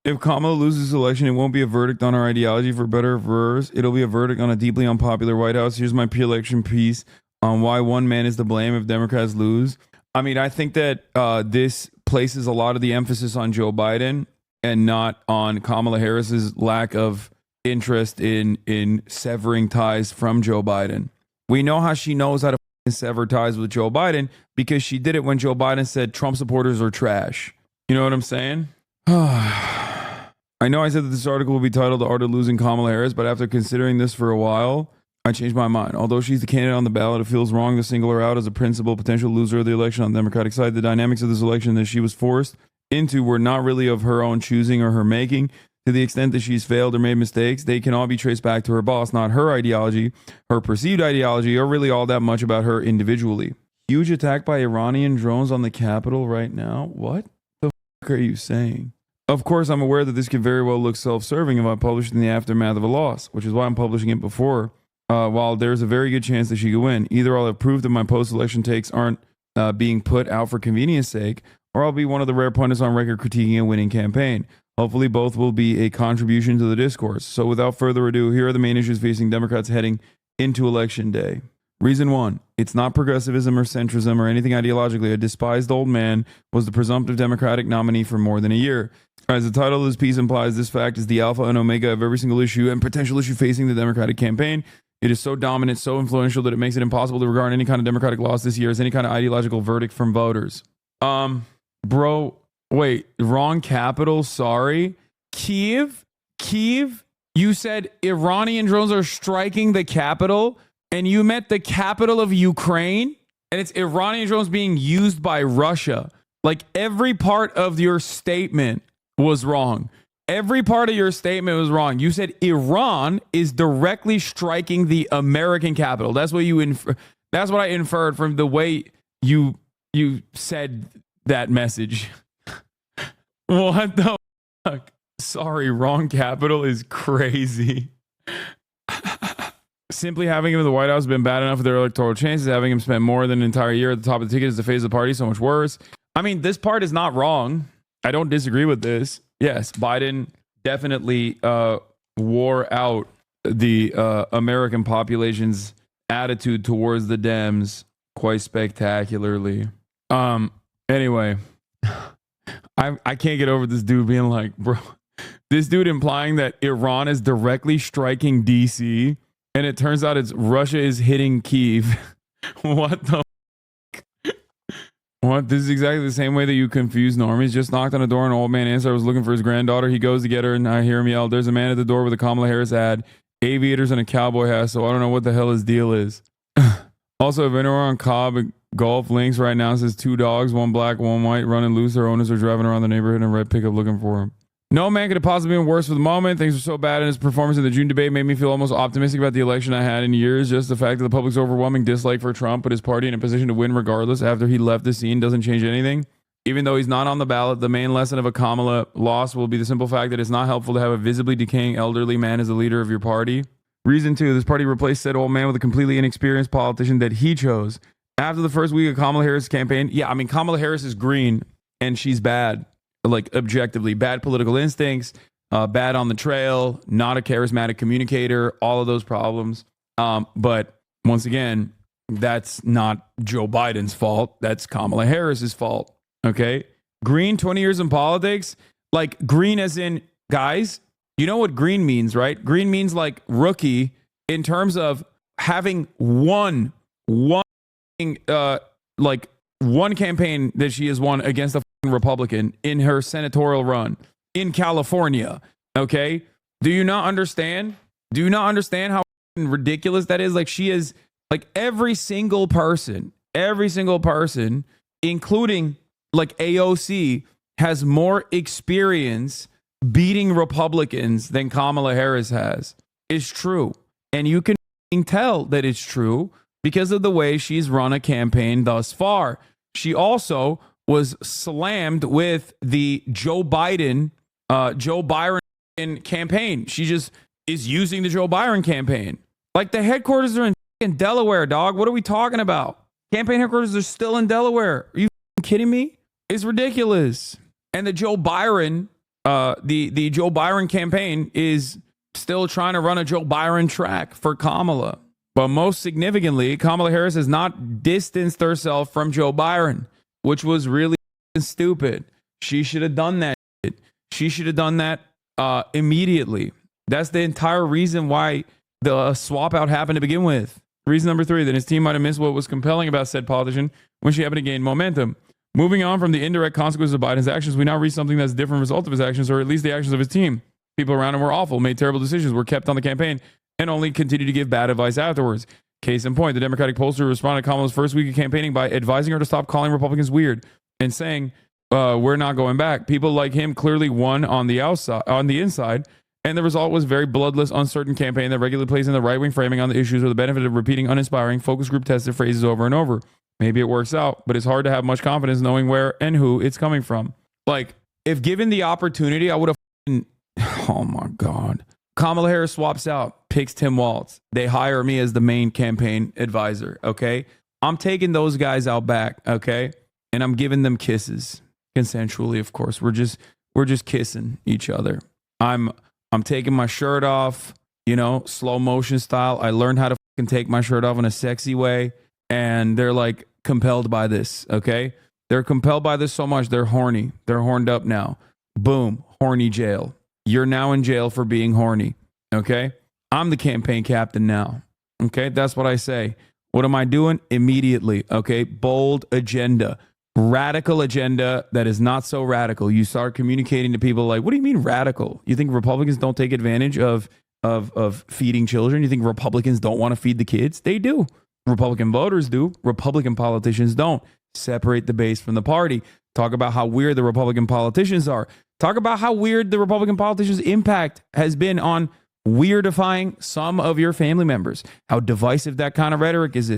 If Kamala loses this election, it won't be a verdict on her ideology, for better or for worse. It'll be a verdict on a deeply unpopular White House. Here's my pre-election piece on why one man is to blame if Democrats lose. I mean, I think that this places a lot of the emphasis on Joe Biden and not on Kamala Harris's lack of interest in severing ties from Joe Biden. We know how she knows how to sever ties with Joe Biden because she did it when Joe Biden said Trump supporters are trash. You know what I'm saying? I know I said that this article will be titled The Art of Losing Kamala Harris, but after considering this for a while, I changed my mind. Although she's the candidate on the ballot, it feels wrong to single her out as a principal potential loser of the election on the Democratic side. The dynamics of this election that she was forced into were not really of her own choosing or her making. To the extent that she's failed or made mistakes, they can all be traced back to her boss, not her ideology, her perceived ideology, or really all that much about her individually. Huge attack by Iranian drones on the Capitol right now? What the fuck are you saying? Of course, I'm aware that this could very well look self-serving if I publish it in the aftermath of a loss, which is why I'm publishing it before, while there's a very good chance that she could win. Either I'll have proof that my post-election takes aren't being put out for convenience sake, or I'll be one of the rare pundits on record critiquing a winning campaign. Hopefully, both will be a contribution to the discourse. So without further ado, here are the main issues facing Democrats heading into Election Day. Reason 1, it's not progressivism or centrism or anything ideologically. A despised old man was the presumptive Democratic nominee for more than a year. As the title of this piece implies, this fact is the alpha and omega of every single issue and potential issue facing the Democratic campaign. It is so dominant, so influential that it makes it impossible to regard any kind of Democratic loss this year as any kind of ideological verdict from voters. Bro, wait, wrong capital, sorry. Kiev, you said Iranian drones are striking the capital, and you meant the capital of Ukraine, and it's Iranian drones being used by Russia. Like, every part of your statement was wrong. Every part of your statement was wrong. You said Iran is directly striking the American capital. That's what you that's what I inferred from the way you said that message. What the fuck? Sorry, wrong capital is crazy. Simply having him in the White House has been bad enough for their electoral chances. Having him spend more than an entire year at the top of the ticket is the phase of the party so much worse. I mean, this part is not wrong. I don't disagree with this. Yes, Biden definitely wore out the American population's attitude towards the Dems quite spectacularly. Anyway, I can't get over this dude being like, bro, this dude implying that Iran is directly striking DC, and it turns out it's Russia is hitting Kyiv. What the What? This is exactly the same way that you confuse normies. Just knocked on a door, an old man answered. I was looking for his granddaughter. He goes to get her, and I hear him yell, "There's a man at the door with a Kamala Harris ad, aviators, and a cowboy hat." So I don't know what the hell his deal is. Also, if anyone on Cobb Golf Links right now says 2 dogs, 1 black, 1 white, running loose, their owners are driving around the neighborhood in a red pickup looking for him. No man could have possibly been worse for the moment. Things were so bad, and his performance in the June debate made me feel almost optimistic about the election I had in years. Just the fact that the public's overwhelming dislike for Trump put his party in a position to win regardless after he left the scene doesn't change anything. Even though he's not on the ballot, the main lesson of a Kamala loss will be the simple fact that it's not helpful to have a visibly decaying elderly man as the leader of your party. Reason 2, this party replaced said old man with a completely inexperienced politician that he chose. After the first week of Kamala Harris' campaign, yeah, I mean, Kamala Harris is green and she's bad. Like, objectively, bad political instincts, bad on the trail, not a charismatic communicator, all of those problems. But once again, that's not Joe Biden's fault. That's Kamala Harris's fault. Okay. Green, 20 years in politics, like green as in, guys, you know what green means, right? Green means like rookie in terms of having one campaign that she has won against a Republican in her senatorial run in California. Okay. Do you not understand? Do you not understand how ridiculous that is? Like, she is like every single person, including like AOC, has more experience beating Republicans than Kamala Harris has. It's true. And you can tell that it's true because of the way she's run a campaign thus far. She also was slammed with the Joe Biden campaign. She just is using the Joe Biden campaign. Like, the headquarters are in Delaware, dog. What are we talking about? Campaign headquarters are still in Delaware. Are you kidding me? It's ridiculous. And the Joe Biden the Joe Biden campaign is still trying to run a Joe Biden track for Kamala. But most significantly, Kamala Harris has not distanced herself from Joe Biden, which was really stupid. She should have done that shit. She should have done that immediately. That's the entire reason why the swap out happened to begin with. Reason number 3, that his team might have missed what was compelling about said politician when she happened to gain momentum. Moving on from the indirect consequences of Biden's actions, we now reach something that's a different result of his actions, or at least the actions of his team. People around him were awful, made terrible decisions, were kept on the campaign, and only continued to give bad advice afterwards. Case in point, the Democratic pollster responded to Kamala's first week of campaigning by advising her to stop calling Republicans weird and saying, we're not going back. People like him clearly won on the outside, on the inside, and the result was a very bloodless, uncertain campaign that regularly plays in the right-wing framing on the issues with the benefit of repeating uninspiring, focus group tested phrases over and over. Maybe it works out, but it's hard to have much confidence knowing where and who it's coming from. Like, if given the opportunity, I would have... Oh my God. Kamala Harris swaps out, picks Tim Walz. They hire me as the main campaign advisor, okay? I'm taking those guys out back, okay? And I'm giving them kisses. Consensually, of course. We're just kissing each other. I'm taking my shirt off, you know, slow motion style. I learned how to fucking take my shirt off in a sexy way. And they're like compelled by this, okay? They're compelled by this so much, they're horny. They're horned up now. Boom, horny jail. You're now in jail for being horny, okay? I'm the campaign captain now, okay? That's what I say. What am I doing? Immediately, okay? Bold agenda. Radical agenda that is not so radical. You start communicating to people like, what do you mean radical? You think Republicans don't take advantage of feeding children? You think Republicans don't want to feed the kids? They do. Republican voters do. Republican politicians don't. Separate the base from the party. Talk about how weird the Republican politicians are. Talk about how weird the Republican politicians' impact has been on weirdifying some of your family members. How divisive that kind of rhetoric is.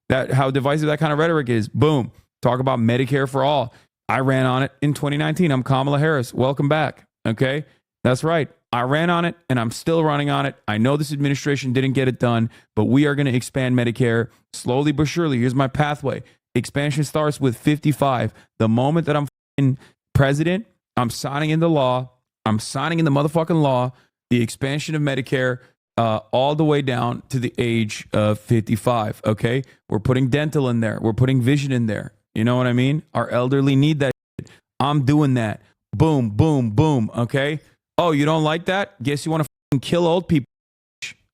How divisive that kind of rhetoric is. Boom. Talk about Medicare for all. I ran on it in 2019. I'm Kamala Harris. Welcome back. Okay? That's right. I ran on it and I'm still running on it. I know this administration didn't get it done, but we are going to expand Medicare slowly but surely. Here's my pathway. Expansion starts with 55. The moment that I'm president, I'm signing into law. I'm signing in the motherfucking law, the expansion of Medicare all the way down to the age of 55. Okay? We're putting dental in there. We're putting vision in there. You know what I mean? Our elderly need that shit. I'm doing that. Boom, boom, boom. Okay? Oh, you don't like that? Guess you want to kill old people.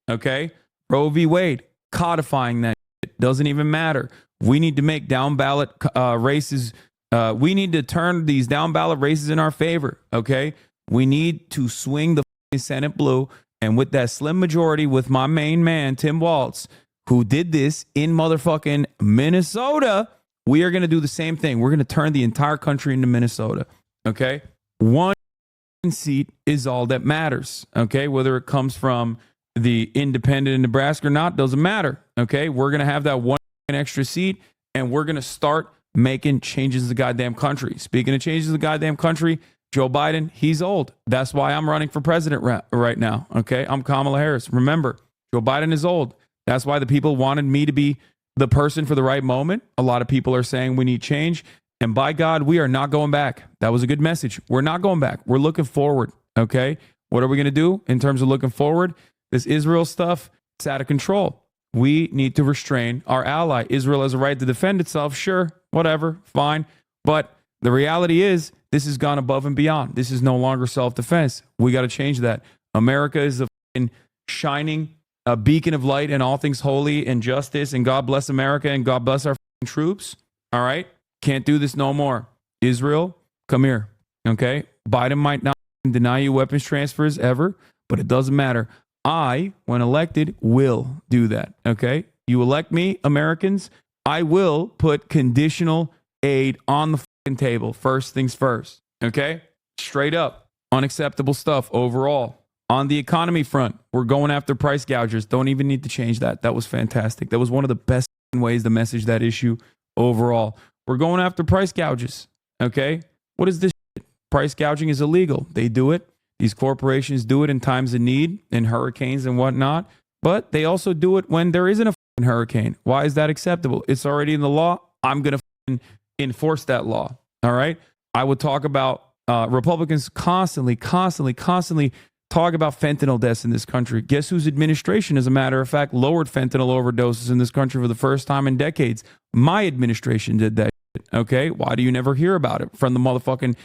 Okay? Roe v. Wade, codifying that shit. Doesn't even matter. We need to make down ballot races. We need to turn these down ballot races in our favor. Okay? We need to swing the Senate blue. And with that slim majority, with my main man, Tim Walz, who did this in motherfucking Minnesota, we are going to do the same thing. We're going to turn the entire country into Minnesota. Okay? One seat is all that matters. Okay? Whether it comes from the independent in Nebraska or not, doesn't matter. Okay? We're going to have that one extra seat, and we're going to start making changes in the goddamn country. Speaking of changes in the goddamn country, Joe Biden, he's old. That's why I'm running for president right now. Okay? I'm Kamala Harris. Remember, Joe Biden is old. That's why the people wanted me to be the person for the right moment. A lot of people are saying we need change. And by God, we are not going back. That was a good message. We're not going back. We're looking forward. Okay? What are we going to do in terms of looking forward? This Israel stuff, it's out of control. We need to restrain our ally. Israel has a right to defend itself. Sure, whatever, fine. But the reality is, this has gone above and beyond. This is no longer self-defense. We got to change that. America is a shining a beacon of light and all things holy and justice, and God bless America and God bless our troops. All right? Can't do this no more. Israel, come here. Okay? Biden might not deny you weapons transfers ever, but it doesn't matter. I, when elected, will do that. Okay? You elect me, Americans, I will put conditional aid on the table. First things first. Okay? Straight up. Unacceptable stuff overall. On the economy front, we're going after price gougers. Don't even need to change that. That was fantastic. That was one of the best ways to message that issue overall. We're going after price gouges. Okay? What is this shit? Price gouging is illegal. They do it. These corporations do it in times of need, in hurricanes and whatnot. But they also do it when there isn't a hurricane. Why is that acceptable? It's already in the law. I'm going to enforce that law. All right? I would talk about Republicans constantly talk about fentanyl deaths in this country. Guess whose administration, as a matter of fact, lowered fentanyl overdoses in this country for the first time in decades? My administration did that shit, okay? Why do you never hear about it from the motherfucking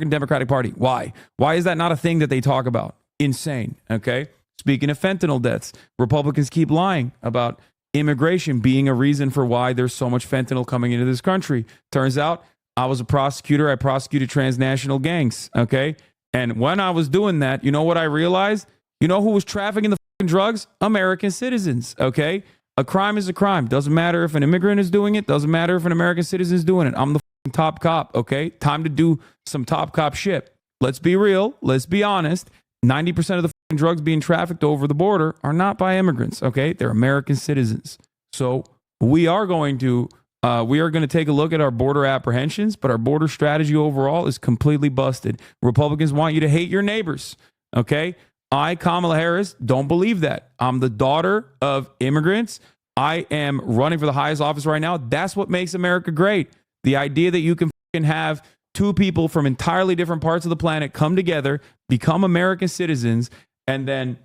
Democratic Party? Why? Why is that not a thing that they talk about? Insane, okay? Speaking of fentanyl deaths, Republicans keep lying about immigration being a reason for why there's so much fentanyl coming into this country. Turns out I was a prosecutor. I prosecuted transnational gangs, okay? And when I was doing that, you know what I realized? You know who was trafficking the fucking drugs? American citizens, okay? A crime is a crime. Doesn't matter if an immigrant is doing it. Doesn't matter if an American citizen is doing it. I'm the fucking top cop, okay? Time to do some top cop shit. Let's be real. Let's be honest. 90% of the fucking drugs being trafficked over the border are not by immigrants, okay? They're American citizens. So we are going to take a look at our border apprehensions, but our border strategy overall is completely busted. Republicans want you to hate your neighbors, okay? I, Kamala Harris, don't believe that. I'm the daughter of immigrants. I am running for the highest office right now. That's what makes America great. The idea that you can fucking have two people from entirely different parts of the planet come together, become American citizens, and then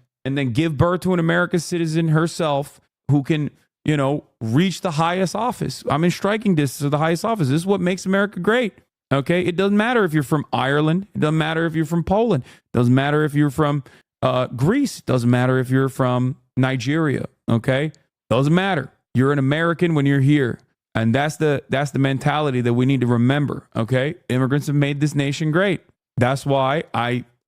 give birth to an American citizen herself who can, you know, reach the highest office. I'm in striking distance of the highest office. This is what makes America great. Okay. It doesn't matter if you're from Ireland. It doesn't matter if you're from Poland. It doesn't matter if you're from Greece. It doesn't matter if you're from Nigeria. Okay. Doesn't matter. You're an American when you're here. And that's the mentality that we need to remember. Okay. Immigrants have made this nation great. That's why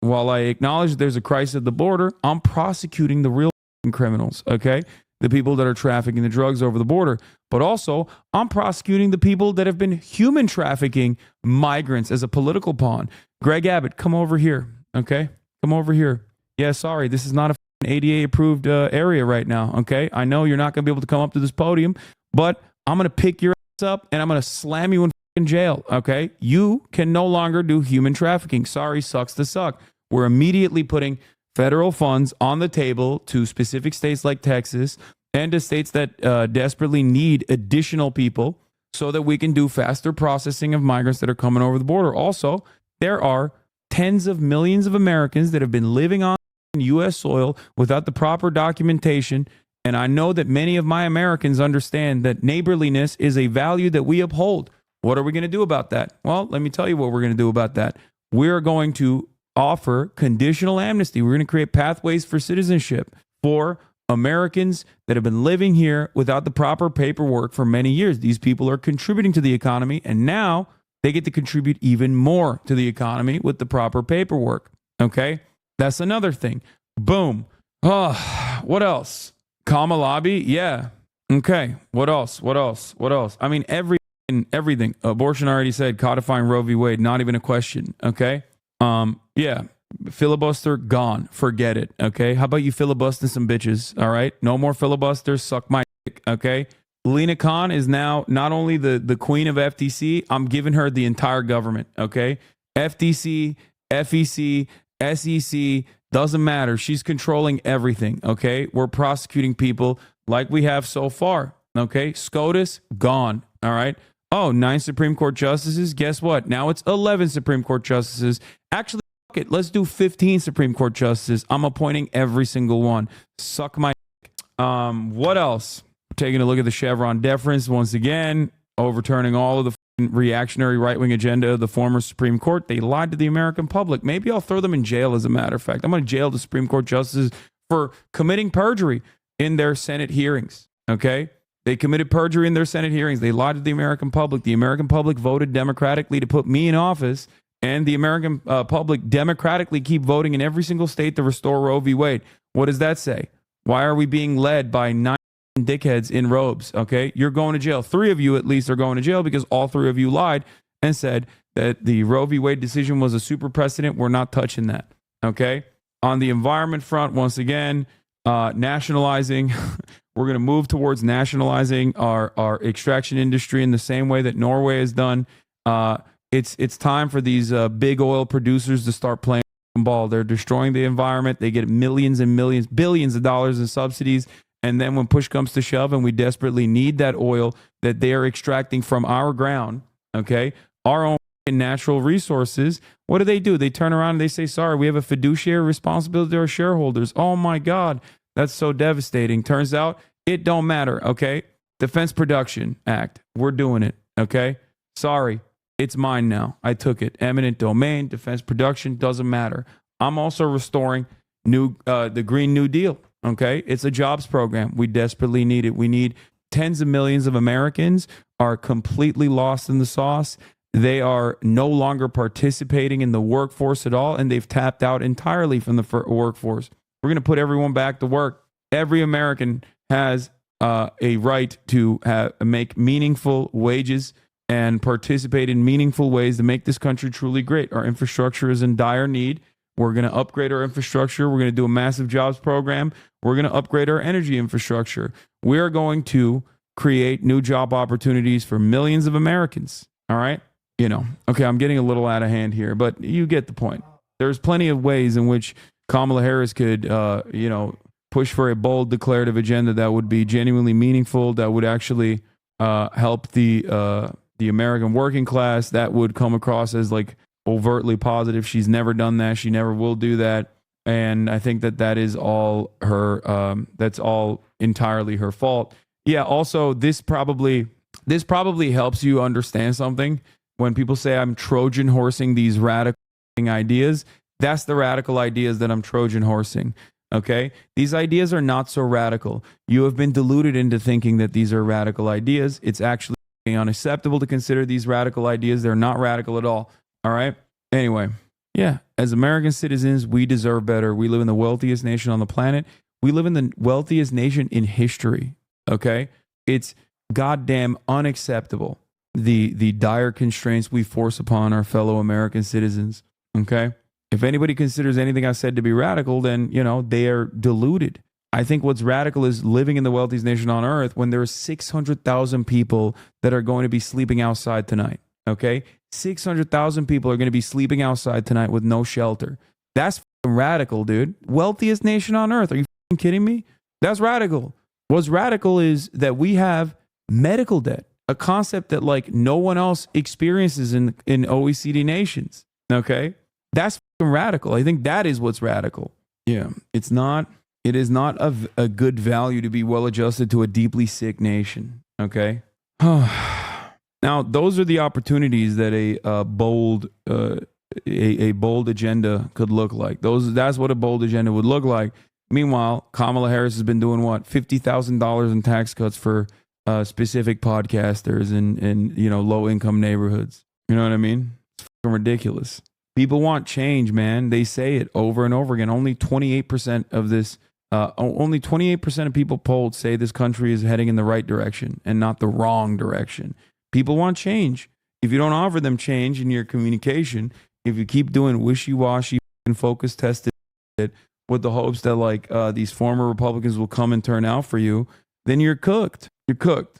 while I acknowledge there's a crisis at the border, I'm prosecuting the real criminals. Okay. The people that are trafficking the drugs over the border, but also I'm prosecuting the people that have been human trafficking migrants as a political pawn. Greg Abbott, come over here. Okay. Come over here. Yeah. Sorry. This is not a ADA approved area right now. Okay. I know you're not going to be able to come up to this podium, but I'm going to pick your ass up and I'm going to slam you in jail. Okay. You can no longer do human trafficking. Sorry. Sucks to suck. We're immediately putting federal funds on the table to specific states like Texas and to states that desperately need additional people so that we can do faster processing of migrants that are coming over the border. Also, there are tens of millions of Americans that have been living on U.S. soil without the proper documentation. And I know that many of my Americans understand that neighborliness is a value that we uphold. What are we going to do about that? Well, let me tell you what we're going to do about that. We're going to offer conditional amnesty. We're going to create pathways for citizenship for Americans that have been living here without the proper paperwork for many years. These people are contributing to the economy, and now they get to contribute even more to the economy with the proper paperwork. Okay? That's another thing. Boom. Oh, what else? HasanAbi? Yeah. Okay. What else? I mean, everything. Abortion, already said. Codifying Roe v. Wade, not even a question. Okay? Yeah. Filibuster, gone. Forget it. Okay? How about you filibusting some bitches? All right? No more filibusters. Suck my dick. Okay? Lena Khan is now not only the queen of FTC, I'm giving her the entire government. Okay? FTC, FEC, SEC, doesn't matter. She's controlling everything. Okay? We're prosecuting people like we have so far. Okay? SCOTUS, gone. All right? Oh, 9 Supreme Court justices. Guess what? Now it's 11 Supreme Court justices. Actually, fuck it. Let's do 15 Supreme Court justices. I'm appointing every single one. Suck my dick. What else? Taking a look at the Chevron deference once again, overturning all of the reactionary right-wing agenda of the former Supreme Court. They lied to the American public. Maybe I'll throw them in jail, as a matter of fact. I'm going to jail the Supreme Court justices for committing perjury in their Senate hearings. Okay? They committed perjury in their Senate hearings. They lied to the American public. The American public voted democratically to put me in office, and the American public democratically keep voting in every single state to restore Roe v. Wade. What does that say? Why are we being led by 9 dickheads in robes? Okay, you're going to jail. 3 of you at least are going to jail because all 3 of you lied and said that the Roe v. Wade decision was a super precedent. We're not touching that. Okay, on the environment front, once again, nationalizing. We're going to move towards nationalizing our extraction industry in the same way that Norway has done. It's time for these big oil producers to start playing ball. They're destroying the environment. They get millions and millions, billions of dollars in subsidies. And then when push comes to shove and we desperately need that oil that they are extracting from our ground, okay, our own natural resources, what do? They turn around and they say, sorry, we have a fiduciary responsibility to our shareholders. Oh my God, that's so devastating. Turns out it don't matter, okay? Defense Production Act, we're doing it, okay? Sorry, it's mine now. I took it. Eminent domain, defense production, doesn't matter. I'm also restoring the Green New Deal, okay? It's a jobs program. We desperately need it. We need tens of millions of Americans are completely lost in the sauce. They are no longer participating in the workforce at all, and they've tapped out entirely from the workforce. We're going to put everyone back to work. Every American has a right to make meaningful wages and participate in meaningful ways to make this country truly great. Our infrastructure is in dire need. We're going to upgrade our infrastructure. We're going to do a massive jobs program. We're going to upgrade our energy infrastructure. We are going to create new job opportunities for millions of Americans. All right? Okay, I'm getting a little out of hand here, but you get the point. There's plenty of ways in which Kamala Harris could, push for a bold declarative agenda that would be genuinely meaningful, that would actually help the American working class, that would come across as like overtly positive. She's never done that. She never will do that. And I think that is all her, that's all entirely her fault. Yeah, also, this probably helps you understand something. When people say I'm Trojan horsing these radical ideas, that's the radical ideas that I'm Trojan horsing. Okay? These ideas are not so radical. You have been deluded into thinking that these are radical ideas. It's actually unacceptable to consider these radical ideas. They're not radical at all. All right? Anyway, yeah, as American citizens, we deserve better. We live in the wealthiest nation on the planet. We live in the wealthiest nation in history. Okay? It's goddamn unacceptable. The dire constraints we force upon our fellow American citizens. Okay? If anybody considers anything I said to be radical, then, they are deluded. I think what's radical is living in the wealthiest nation on earth when there are 600,000 people that are going to be sleeping outside tonight. Okay? 600,000 people are going to be sleeping outside tonight with no shelter. That's radical, dude. Wealthiest nation on earth. Are you kidding me? That's radical. What's radical is that we have medical debt. A concept that like no one else experiences in OECD nations. Okay? That's radical. I think that is what's radical. Yeah. It is not a good value to be well adjusted to a deeply sick nation. Okay? Now, those are the opportunities that a bold agenda could look like. That's what a bold agenda would look like. Meanwhile, Kamala Harris has been doing what? $50,000 in tax cuts for specific podcasters in low income neighborhoods. You know what I mean? It's ridiculous. People want change, man. They say it over and over again. Only 28% of people polled say this country is heading in the right direction and not the wrong direction. People want change. If you don't offer them change in your communication, if you keep doing wishy-washy and focus tested with the hopes that these former Republicans will come and turn out for you, then you're cooked. You're cooked.